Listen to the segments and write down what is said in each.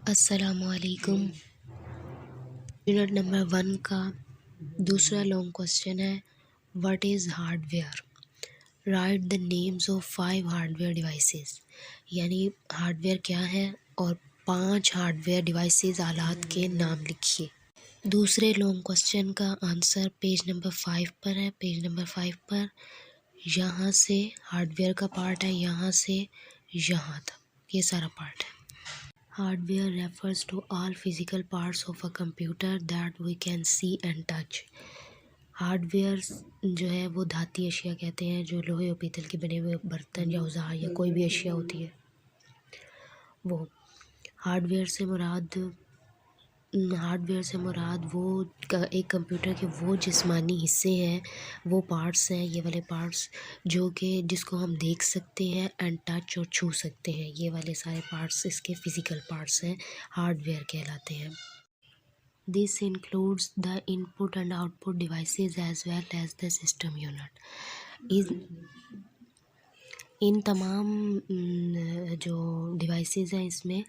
अस्सलामुअलैकुम। Unit number 1 का दूसरा लॉन्ग क्वेश्चन है, what is hardware. Right the names of 5 hardware devices. यानी हार्डवेयर क्या है और 5 हार्डवेयर डिवाइसेस आलात के नाम लिखिए। दूसरे लॉन्ग क्वेश्चन का आंसर पेज नंबर 5 पर है। पेज नंबर 5 पर यहाँ से हार्डवेयर का पार्ट है, यहाँ से यहाँ तक ये सारा पार्ट है। Hardware refers to all physical parts of a computer that we can see and touch. Hardware जो है वो धाती अशिया कहते हैं, जो लोहे और पीतल के बने हुए बर्तन या औजार या कोई भी अशिया होती है वो। हार्डवेयर से मुराद वो एक कंप्यूटर के वो जिस्मानी हिस्से हैं, वो पार्ट्स हैं, ये वाले पार्ट्स जो कि जिसको हम देख सकते हैं एंड टच और छू सकते हैं। ये वाले सारे पार्ट्स इसके फ़िज़िकल पार्ट्स हैं, हार्डवेयर कहलाते हैं। This includes the input and output devices as well as the system unit. इन तमाम जो डिवाइसेस हैं इसमें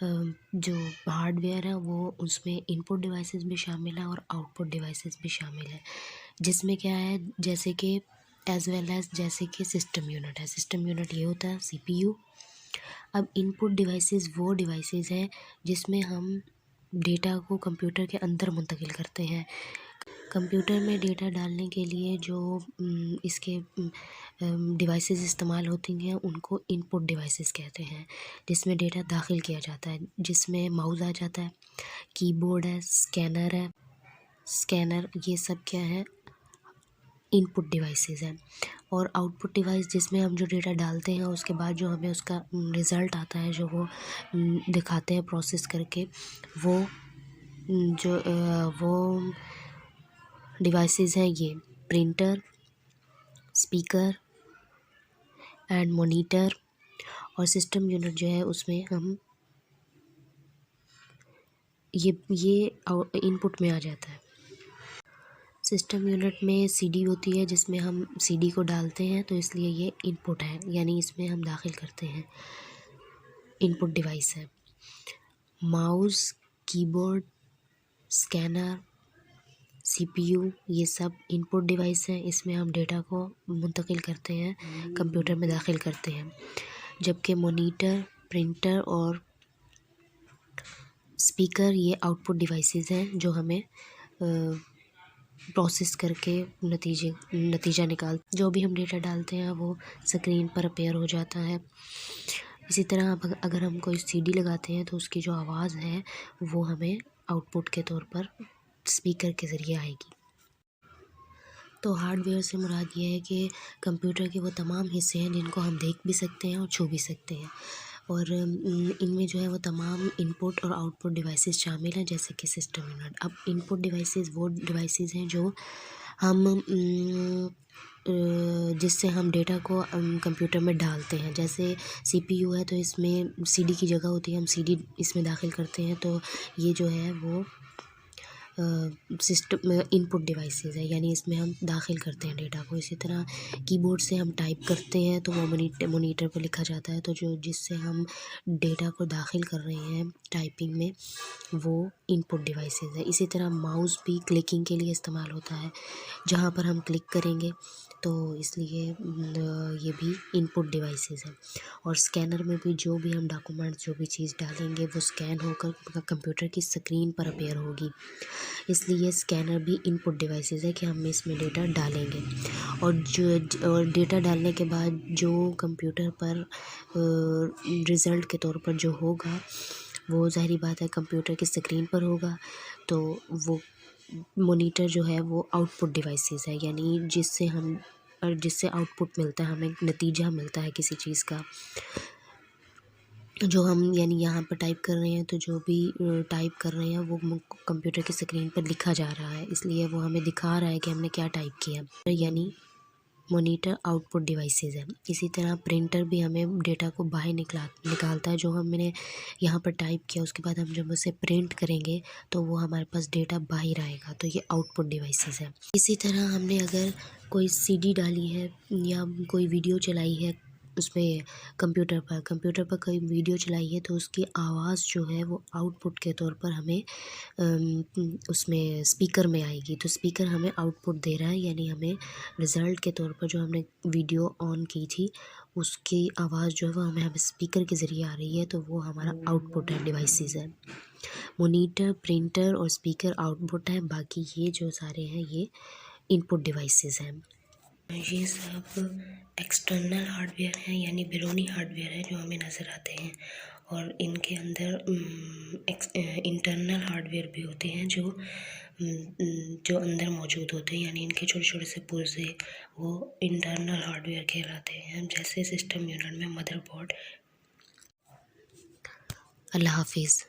जो हार्डवेयर है वो उसमें इनपुट डिवाइसेस भी शामिल है और आउटपुट डिवाइसेस भी शामिल है, जिसमें क्या है जैसे कि एज वेल एज जैसे कि सिस्टम यूनिट है। सिस्टम यूनिट ये होता है CPU। अब इनपुट डिवाइसेस वो डिवाइसेस हैं जिसमें हम डेटा को कंप्यूटर के अंदर मुंतकिल करते हैं। कंप्यूटर में डेटा डालने के लिए जो इसके डिवाइसेस इस्तेमाल होती हैं उनको इनपुट डिवाइसेस कहते हैं, जिसमें डेटा दाखिल किया जाता है, जिसमें माउस आ जाता है, कीबोर्ड है, स्कैनर ये सब क्या है, इनपुट डिवाइसेस हैं। और आउटपुट डिवाइस जिसमें हम जो डेटा डालते हैं उसके बाद जो हमें उसका रिज़ल्ट आता है, जो वो दिखाते हैं प्रोसेस करके, वो वो डिवाइसेस हैं ये प्रिंटर, स्पीकर एंड मॉनिटर। और सिस्टम यूनिट जो है उसमें हम ये इनपुट में आ जाता है। सिस्टम यूनिट में CD होती है जिसमें हम CD को डालते हैं, तो इसलिए ये इनपुट है, यानी इसमें हम दाखिल करते हैं, इनपुट डिवाइस है। माउस, कीबोर्ड, स्कैनर, CPU ये सब इनपुट डिवाइस हैं, इसमें हम डेटा को मुंतकिल करते हैं, कंप्यूटर में दाखिल करते हैं। जबकि मॉनिटर, प्रिंटर और स्पीकर ये आउटपुट डिवाइसेस हैं जो हमें प्रोसेस करके नतीजा निकाल जो भी हम डेटा डालते हैं वो स्क्रीन पर अपीयर हो जाता है। इसी तरह अगर हम कोई CD लगाते हैं तो उसकी जो आवाज़ है वो हमें आउटपुट के तौर पर स्पीकर के ज़रिए आएगी। तो हार्डवेयर से मुराद ये है कि कंप्यूटर के वो तमाम हिस्से हैं जिनको हम देख भी सकते हैं और छू भी सकते हैं, और इनमें जो है वो तमाम इनपुट और आउटपुट डिवाइसेस शामिल हैं, जैसे कि सिस्टम यूनिट। अब इनपुट डिवाइसेस वो डिवाइसेस हैं जो हम जिससे हम डेटा को कंप्यूटर में डालते हैं। जैसे CPU है तो इसमें CD की जगह होती है, हम CD इसमें दाखिल करते हैं, तो ये जो है वो सिस्टम इनपुट डिवाइसेस है, यानी इसमें हम दाखिल करते हैं डेटा को। इसी तरह कीबोर्ड से हम टाइप करते हैं तो वो मॉनिटर पर लिखा जाता है, तो जो जिससे हम डेटा को दाखिल कर रहे हैं टाइपिंग में वो इनपुट डिवाइसेस है। इसी तरह माउस भी क्लिकिंग के लिए इस्तेमाल होता है, जहाँ पर हम क्लिक करेंगे, तो इसलिए ये भी इनपुट डिवाइसेस हैं। और स्कैनर में भी जो भी हम डॉक्यूमेंट्स जो भी चीज़ डालेंगे वो स्कैन होकर कंप्यूटर की स्क्रीन पर अपीयर होगी, इसलिए स्कैनर भी इनपुट डिवाइसेस है कि हम इसमें डेटा डालेंगे। और डेटा डालने के बाद जो कंप्यूटर पर रिज़ल्ट के तौर पर जो होगा वो ज़ाहिरी बात है कंप्यूटर की स्क्रीन पर होगा, तो वो मॉनिटर जो है वो आउटपुट डिवाइसेस है, यानी जिससे आउटपुट मिलता है, हमें नतीजा मिलता है किसी चीज़ का, जो हम यानी यहाँ पर टाइप कर रहे हैं तो जो भी टाइप कर रहे हैं वो कंप्यूटर की स्क्रीन पर लिखा जा रहा है, इसलिए वो हमें दिखा रहा है कि हमने क्या टाइप किया, यानी मॉनिटर आउटपुट डिवाइसेस है। इसी तरह प्रिंटर भी हमें डेटा को बाहर निकालता है, जो हमने यहाँ पर टाइप किया उसके बाद हम जब उसे प्रिंट करेंगे तो वो हमारे पास डेटा बाहर आएगा, तो ये आउटपुट डिवाइसेस है। इसी तरह हमने अगर कोई CD डाली है या कोई वीडियो चलाई है उसमें कंप्यूटर पर कोई वीडियो चलाइए तो उसकी आवाज़ जो है वो आउटपुट के तौर पर हमें उसमें स्पीकर में आएगी। तो स्पीकर हमें आउटपुट दे रहा है, यानी हमें रिज़ल्ट के तौर पर जो हमने वीडियो ऑन की थी उसकी आवाज़ जो है वो हमें स्पीकर के ज़रिए आ रही है, तो वो हमारा आउटपुट है, डिवाइसेस है। मॉनिटर, प्रिंटर और स्पीकर आउटपुट है, बाकी ये जो सारे हैं ये इनपुट डिवाइसेस हैं। ये सब एक्सटर्नल हार्डवेयर हैं, यानी बैरूनी हार्डवेयर है जो हमें नज़र आते हैं, और इनके अंदर इंटरनल हार्डवेयर भी होते हैं जो अंदर मौजूद होते हैं, यानी इनके छोटे छोटे से पुर्जे वो इंटरनल हार्डवेयर कहलाते हैं। जैसे सिस्टम यूनिट में मदरबोर्ड। अल्लाह हाफिज़।